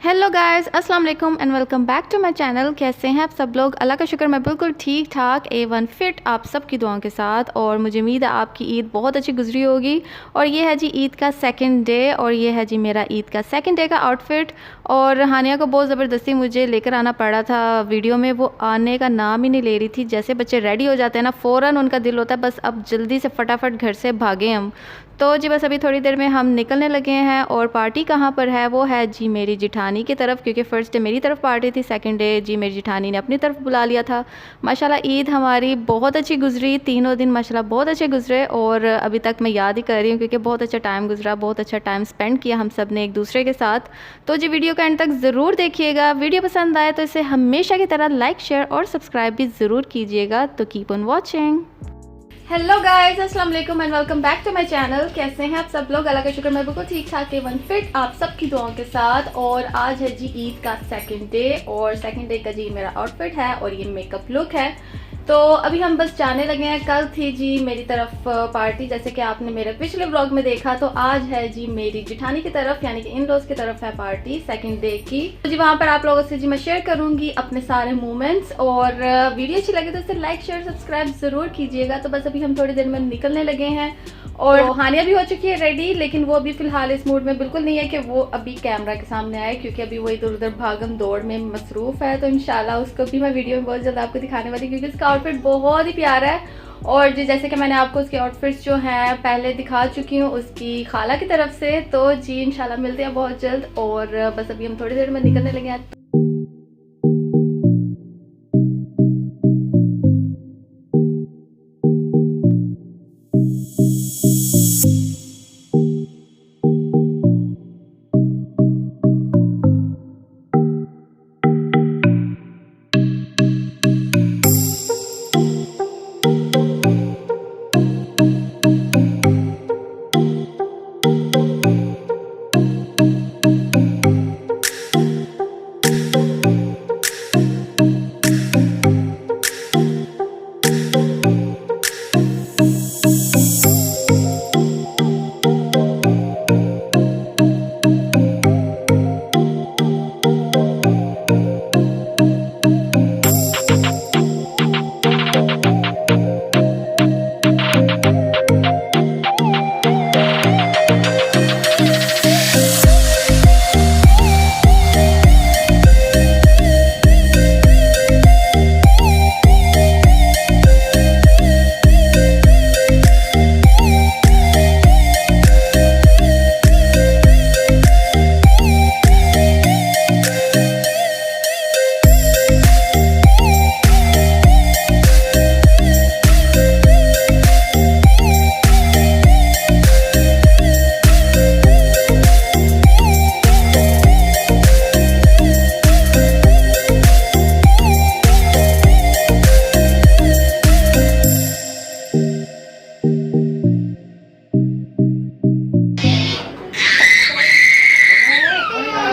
Hello guys, अस्सलाम वालेकुम and welcome back to my channel. कैसे हैं आप सब लोग? अल्लाह का शुक्र मैं बिल्कुल ठीक ठाक A1 फिट आप सब की दुआओं के साथ। और मुझे उम्मीद है आपकी ईद बहुत अच्छी गुजरी होगी। और ये है जी ईद का सेकंड डे और ये है जी मेरा ईद का सेकंड डे का आउटफिट। और हानिया को बहुत ज़बरदस्ती मुझे लेकर आना पड़ा था वीडियो में, वो आने का नाम ही नहीं ले रही थी। जैसे बच्चे रेडी हो जाते हैं ना, फ़ौरन उनका दिल होता है बस अब जल्दी से फटाफट घर से भागें हम। तो जी बस अभी थोड़ी देर में हम निकलने लगे हैं। और पार्टी कहाँ पर है? वो है जी मेरी जिठानी की तरफ, क्योंकि फ़र्स्ट डे मेरी तरफ पार्टी थी, सेकंड डे जी मेरी जिठानी ने अपनी तरफ बुला लिया था। माशाल्लाह ईद हमारी बहुत अच्छी गुजरी, तीनों दिन माशाल्लाह बहुत अच्छे गुजरे। और अभी तक मैं याद ही कर रही हूँ क्योंकि बहुत अच्छा टाइम गुजरा, बहुत अच्छा टाइम स्पेंड किया हम सब ने एक दूसरे के साथ। तो जी वीडियो का एंड तक ज़रूर देखिएगा। वीडियो पसंद आए तो इसे हमेशा की तरह लाइक, शेयर और सब्सक्राइब भी ज़रूर कीजिएगा। तो keep on watching. Hello guys, अस्सलाम वालेकुम and welcome back to my channel. कैसे हैं आप सब लोग? अल्लाह का शुक्र मैं बिल्कुल ठीक ठाक A1 फिट आप सब की दुआओं के साथ। और आज है जी ईद का सेकंड डे और सेकंड डे का जी मेरा आउटफिट है और ये मेकअप लुक है। तो अभी हम बस जाने लगे हैं। कल थी जी मेरी तरफ पार्टी, जैसे कि आपने मेरे पिछले व्लॉग में देखा। तो आज है जी मेरी जिठानी की तरफ यानी कि इन लॉज की तरफ है पार्टी सेकंड डे की। तो जी वहां पर आप लोगों से जी मैं शेयर करूंगी अपने सारे मोमेंट्स। और वीडियो अच्छी लगे तो इसे लाइक, शेयर, सब्सक्राइब जरूर कीजिएगा। तो बस अभी हम थोड़ी देर में निकलने लगे हैं। और हानिया भी हो चुकी है रेडी, लेकिन वो अभी फिलहाल इस मूड में बिल्कुल नहीं है कि वो अभी कैमरा के सामने आए, क्योंकि अभी वो इधर उधर भागम दौड़ में मसरूफ है। तो इंशाल्लाह उसको भी मैं वीडियो में बहुत जल्द आपको दिखाने वाली, क्योंकि उसका आउटफिट बहुत ही प्यारा है। और जी जैसे कि मैंने आपको उसके आउटफिट्स जो हैं पहले दिखा चुकी हूँ उसकी खाला की तरफ से। तो जी इंशाल्लाह मिलते हैं बहुत जल्द। और बस अभी हम थोड़ी देर में निकलने लगे हैं।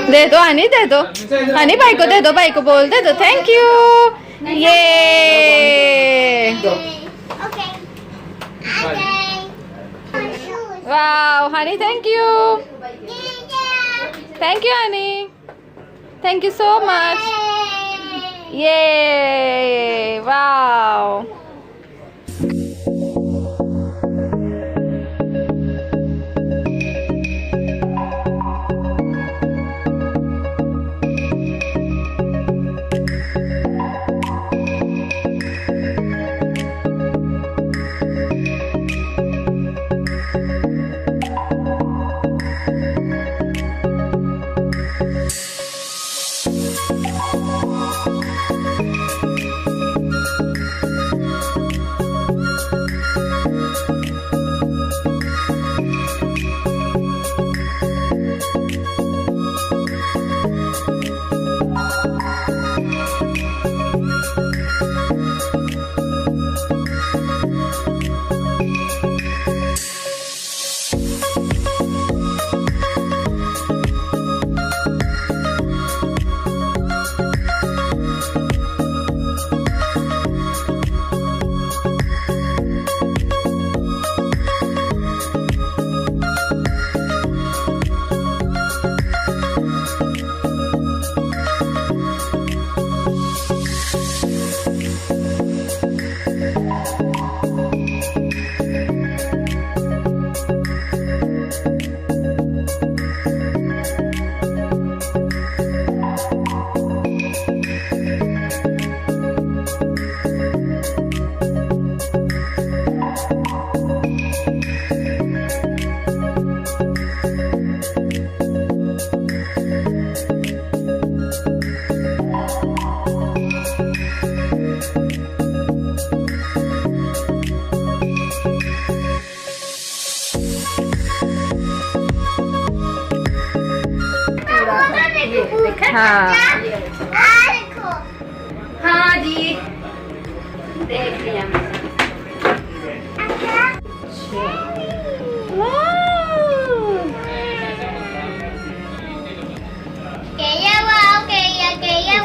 दे दो हनी, दे दो हनी, भाई को दे दो, भाई को बोल दे दो थैंक यू। ये wow Honey, thank you, thank you Honey, thank you so much. ये वाओ। हाँ हाँ जी, देख लिया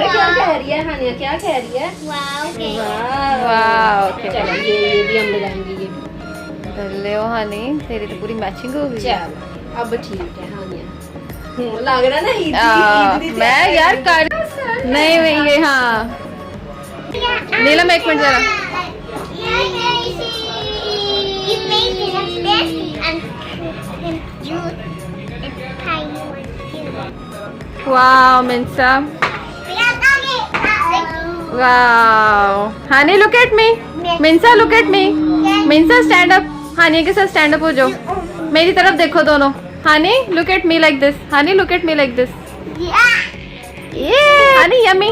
क्या कह रही है हानिया, क्या कह रही है? वाह चलो ये भी हम लगाएंगे, ये भी ले हानी, तेरी तो पूरी मैचिंग हो गई। चलो अब ठीक है हानिया, लग रहा ना ईद मैं यार कर नहीं ये हाँ नीलम एक मिनट जरा। Wow Minsa, wow honey look at me, Minsa look at me, Minsa stand up, honey के साथ स्टैंड अप हो जाओ, मेरी तरफ देखो दोनों। Honey look at me like this, honey look at me like this, ये honey yummy,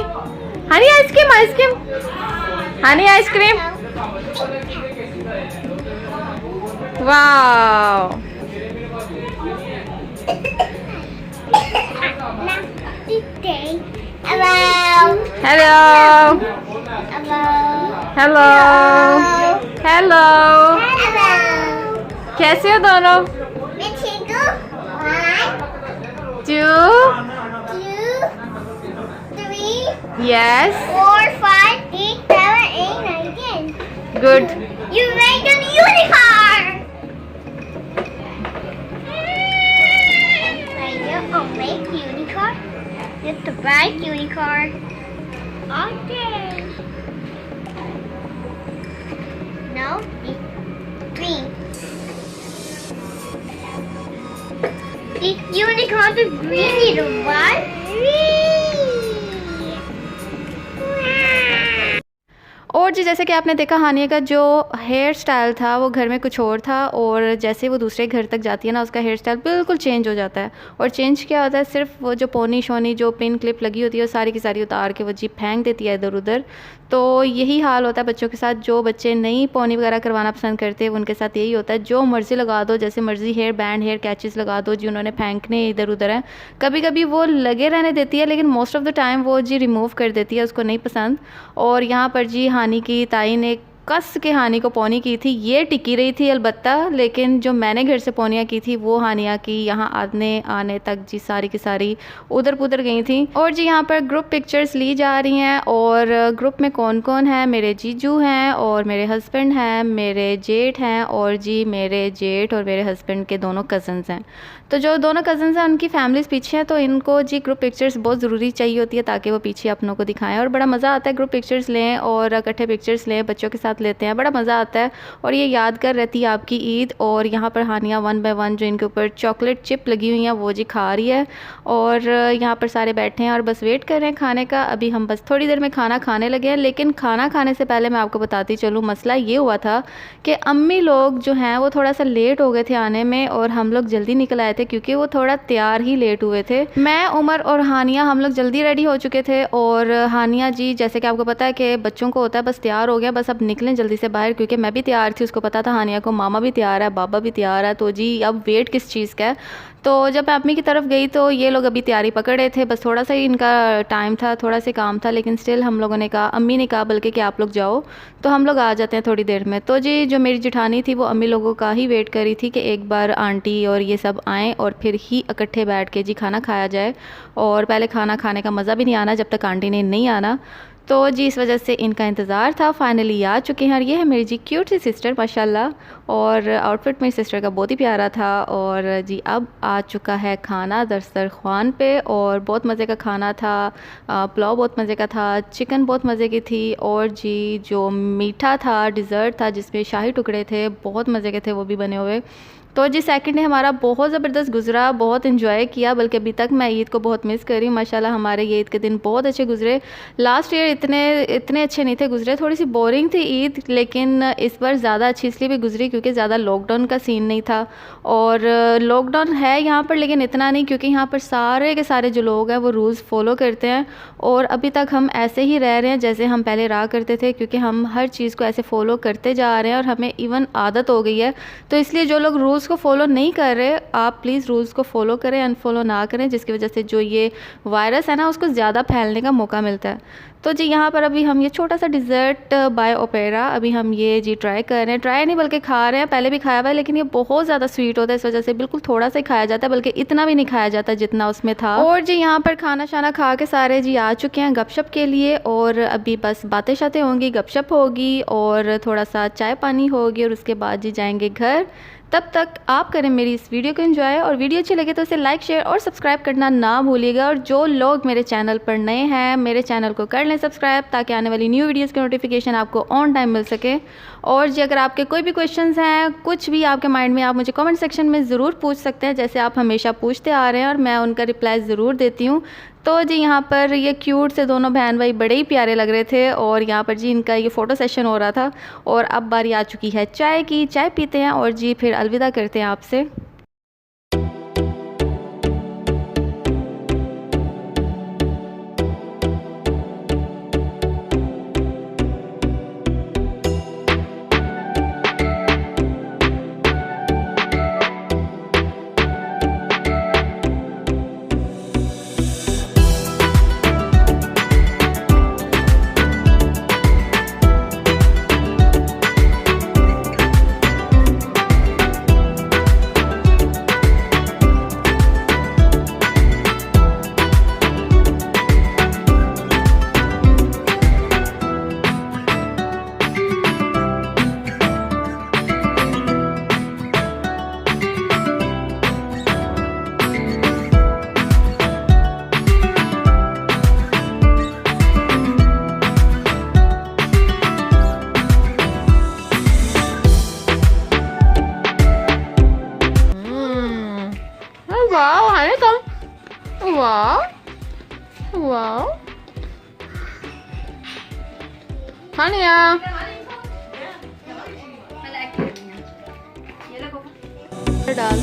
honey ice cream ice cream, honey ice cream, wow hello hello hello, कैसे हो दोनों? 2 yes 4, 5, 6, 7, 8, 9, 10. good. You made a unicorn! I'll make unicorn. It's a bright unicorn. Okay. No, it's green. The unicorn is green, little one. और जी जैसे कि आपने देखा हानिया का जो हेयर स्टाइल था वो घर में कुछ और था, और जैसे वो दूसरे घर तक जाती है ना उसका हेयर स्टाइल बिल्कुल चेंज हो जाता है। और चेंज क्या होता है, सिर्फ वो जो पोनी शोनी जो पिन क्लिप लगी होती है वो सारी की सारी उतार के वो जी फेंक देती है इधर उधर। तो यही हाल होता है बच्चों के साथ, जो बच्चे नहीं पोनी वगैरह करवाना पसंद करते उनके साथ यही होता है, जो मर्ज़ी लगा दो, जैसे मर्ज़ी हेयर बैंड हेयर कैचेस लगा दो जी, उन्होंने फेंकने इधर उधर हैं। कभी कभी वो लगे रहने देती है लेकिन मोस्ट ऑफ़ द टाइम वो जी रिमूव कर देती है, उसको नहीं पसंद। और यहाँ पर जी हानी की ताई ने कस के हानी को पोनी की थी, ये टिकी रही थी अलबत्ता, लेकिन जो मैंने घर से पोनियाँ की थी वो हानिया की यहाँ आने तक जी सारी की सारी उधर पुधर गई थी। और जी यहाँ पर ग्रुप पिक्चर्स ली जा रही हैं, और ग्रुप में कौन कौन है, मेरे जीजू हैं और मेरे हस्बैंड हैं, मेरे जेठ हैं, और जी मेरे जेठ और मेरे हस्बैंड के दोनों कज़न्स हैं। तो जो दोनों कज़न्स हैं उनकी फैमिलीज़ पीछे हैं, तो इनको जी ग्रुप पिक्चर्स बहुत ज़रूरी चाहिए होती है ताकि वो पीछे अपनों को दिखाएं, और बड़ा मज़ा आता है ग्रुप पिक्चर्स लें और इकट्ठे पिक्चर्स लें, बच्चों के साथ लेते हैं, बड़ा मज़ा आता है और ये यादगार रहती है आपकी ईद। और यहाँ पर हानिया 1 बाय 1 जो इनके ऊपर चॉकलेट चिप लगी हुई हैं वो जी खा रही है, और यहाँ पर सारे बैठे हैं और बस वेट कर रहे हैं खाने का। अभी हम बस थोड़ी देर में खाना खाने लगे हैं, लेकिन खाना खाने से पहले मैं आपको बताती चलूँ, मसला ये हुआ था कि अम्मी लोग जो हैं वो थोड़ा सा लेट हो गए थे आने में, और हम लोग जल्दी निकल आए थे क्योंकि वो थोड़ा तैयार ही लेट हुए थे। मैं, उमर और हानिया हम लोग जल्दी रेडी हो चुके थे, और हानिया जी जैसे कि आपको पता है कि बच्चों को होता है बस तैयार हो गया, बस अब निकलें जल्दी से बाहर, क्योंकि मैं भी तैयार थी, उसको पता था हानिया को मामा भी तैयार है बाबा भी तैयार है, तो जी अब वेट किस चीज़ का है। तो जब मैं अम्मी की तरफ गई तो ये लोग अभी तैयारी पकड़ रहे थे, बस थोड़ा सा ही इनका टाइम था, थोड़ा सा काम था, लेकिन स्टिल हम लोगों ने कहा, अम्मी ने कहा बल्कि कि आप लोग जाओ तो हम लोग आ जाते हैं थोड़ी देर में। तो जी जो मेरी जेठानी थी वो अम्मी लोगों का ही वेट कर रही थी कि एक बार आंटी और ये सब आएँ और फिर ही इकट्ठे बैठ के जी खाना खाया जाए, और पहले खाना खाने का मज़ा भी नहीं आना जब तक आंटी ने नहीं आना। तो जी इस वजह से इनका इंतज़ार था, फाइनली आ चुके हैं। और ये है मेरी जी क्यूट सी सिस्टर माशाल्लाह, और आउटफिट मेरी सिस्टर का बहुत ही प्यारा था। और जी अब आ चुका है खाना दस्तरख्वान पे, और बहुत मज़े का खाना था, पुलाव बहुत मज़े का था, चिकन बहुत मज़े की थी, और जी जो मीठा था डिज़र्ट था जिसमें शाही टुकड़े थे बहुत मज़े के थे वो भी बने हुए। तो जी सेकंड डे हमारा बहुत ज़बरदस्त गुजरा, बहुत इन्जॉय किया, बल्कि अभी तक मैं ईद को बहुत मिस कर रही हूँ। माशाल्लाह हमारे ये ईद के दिन बहुत अच्छे गुजरे। लास्ट ईयर इतने अच्छे नहीं थे गुजरे, थोड़ी सी बोरिंग थी ईद, लेकिन इस बार ज़्यादा अच्छी इसलिए भी गुजरी क्योंकि ज़्यादा लॉकडाउन का सीन नहीं था। और लॉकडाउन है यहाँ पर लेकिन इतना नहीं, क्योंकि यहाँ पर सारे के सारे जो लोग हैं वो रूल्स फॉलो करते हैं, और अभी तक हम ऐसे ही रह रहे हैं जैसे हम पहले रहा करते थे, क्योंकि हम हर चीज़ को ऐसे फ़ॉलो करते जा रहे हैं और हमें इवन आदत हो गई है। तो इसलिए जो लोग रूल्स को फॉलो नहीं कर रहे, आप प्लीज़ रूल्स को फॉलो करें, अनफॉलो ना करें, जिसकी वजह से जो ये वायरस है ना उसको ज़्यादा फैलने का मौका मिलता है। तो जी यहाँ पर अभी हम ये छोटा सा डिज़र्ट बाय ओपेरा अभी हम ये जी ट्राई कर रहे हैं, ट्राई नहीं बल्कि खा रहे हैं। पहले भी खाया हुआ है लेकिन ये बहुत ज़्यादा स्वीट होता है, इस वजह से बिल्कुल थोड़ा सा ही खाया जाता है, बल्कि इतना भी नहीं खाया जाता जितना उसमें था। और जी यहाँ पर खाना शाना खा के सारे जी आ चुके हैं गपशप के लिए, और अभी बस बातें शातें होंगी, गपशप होगी और थोड़ा सा चाय पानी होगी, और उसके बाद जी जाएंगे घर। तब तक आप करें मेरी इस वीडियो को एंजॉय, और वीडियो अच्छी लगे तो इसे लाइक शेयर और सब्सक्राइब करना ना भूलिएगा। और जो लोग मेरे चैनल पर नए हैं मेरे चैनल को कर लें सब्सक्राइब, ताकि आने वाली न्यू वीडियोस की नोटिफिकेशन आपको ऑन टाइम मिल सके। और जी अगर आपके कोई भी क्वेश्चंस हैं, कुछ भी आपके माइंड में, आप मुझे कमेंट सेक्शन में ज़रूर पूछ सकते हैं, जैसे आप हमेशा पूछते आ रहे हैं, और मैं उनका रिप्लाई ज़रूर देती हूँ। तो जी यहाँ पर ये क्यूट से दोनों बहन भाई बड़े ही प्यारे लग रहे थे, और यहाँ पर जी इनका ये फ़ोटो सेशन हो रहा था। और अब बारी आ चुकी है चाय की, चाय पीते हैं और जी फिर अलविदा करते हैं आपसे। Wow, hãy không? Wow. Wow. Hania. डाल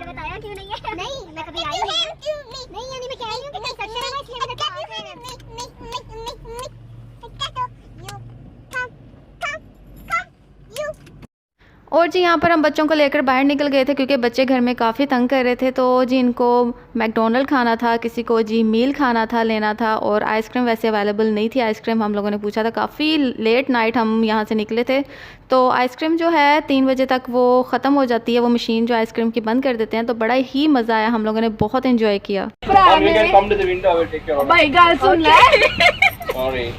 बताया क्यों नहीं है? नहीं, मैं कभी आई हूँ। नहीं, यानी मैं कह रही हूँ कि सच में ना, इसलिए और जी यहाँ पर हम बच्चों को लेकर बाहर निकल गए थे, क्योंकि बच्चे घर में काफ़ी तंग कर रहे थे। तो जी इनको मैकडोनल्ड खाना था, किसी को जी मील खाना था, लेना था, और आइसक्रीम वैसे अवेलेबल नहीं थी। आइसक्रीम हम लोगों ने पूछा था, काफ़ी लेट नाइट हम यहाँ से निकले थे। तो आइसक्रीम जो है 3 बजे तक वो ख़त्म हो जाती है, वो मशीन जो आइसक्रीम की बंद कर देते हैं। तो बड़ा ही मज़ा आया, हम लोगों ने बहुत इन्जॉय किया। भाई गाल सुन ले। Sorry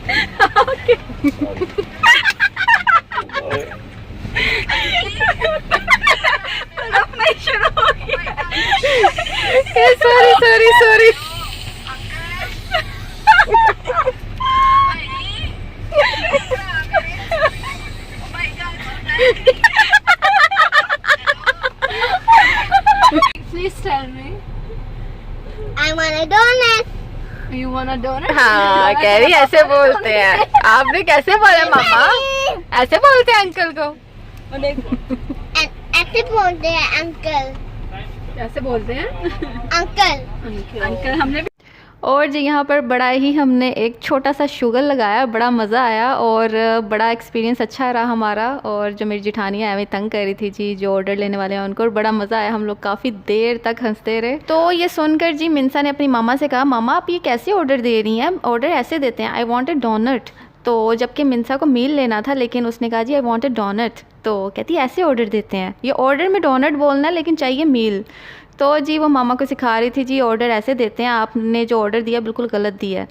Please tell me. I want a donut. You want a donut? हाँ कह रही ऐसे बोलते हैं। आपने कैसे बोला मामा? ऐसे बोलते हैं अंकल को। ऐसे बोलते हैं अंकल। कैसे बोलते हैं? अंकल। अंकल हमने और जी यहाँ पर बड़ा ही हमने एक छोटा सा शुगर लगाया, बड़ा मज़ा आया और बड़ा एक्सपीरियंस अच्छा रहा हमारा। और जो मेरी जिठानी है तंग कर रही थी जी, जो ऑर्डर लेने वाले हैं उनको, और बड़ा मज़ा आया, हम लोग काफ़ी देर तक हंसते रहे। तो ये सुनकर जी मिनसा ने अपनी मामा से कहा, मामा आप ये कैसे ऑर्डर दे रही हैं? ऑर्डर ऐसे देते हैं, आई वॉन्ट ए डोनट। तो जबकि मिनसा को मील लेना था, लेकिन उसने कहा जी आई वॉन्ट ए डोनट। तो कहती है ऐसे ऑर्डर देते हैं, ये ऑर्डर में डोनट बोलना है लेकिन चाहिए मील। तो जी वो मामा को सिखा रही थी जी ऑर्डर ऐसे देते हैं, आपने जो ऑर्डर दिया बिल्कुल गलत दिया है।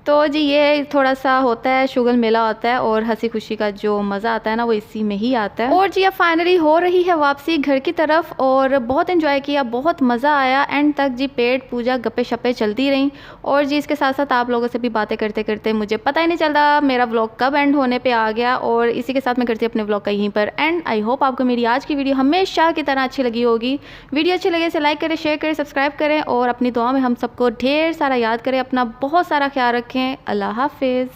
तो जी ये थोड़ा सा होता है, शुगर मेला होता है और हंसी खुशी का जो मज़ा आता है ना वो इसी में ही आता है। और जी अब फाइनली हो रही है वापसी घर की तरफ और बहुत एंजॉय किया, बहुत मज़ा आया। एंड तक जी पेट पूजा गप्पे शप्पे चलती रहीं और जी इसके साथ साथ आप लोगों से भी बातें करते करते मुझे पता ही नहीं चलता मेरा व्लॉग कब एंड होने पर आ गया। और इसी के साथ मैं करती अपने व्लॉग का यहीं पर एंड। आई होप आपको मेरी आज की वीडियो हमेशा की तरह अच्छी लगी होगी। वीडियो अच्छी लगे तो लाइक करें, शेयर करें, सब्सक्राइब करें और अपनी दुआ में हम सबको ढेर सारा याद करें। अपना बहुत सारा ख्याल रखें। अल्लाह हाफिज़।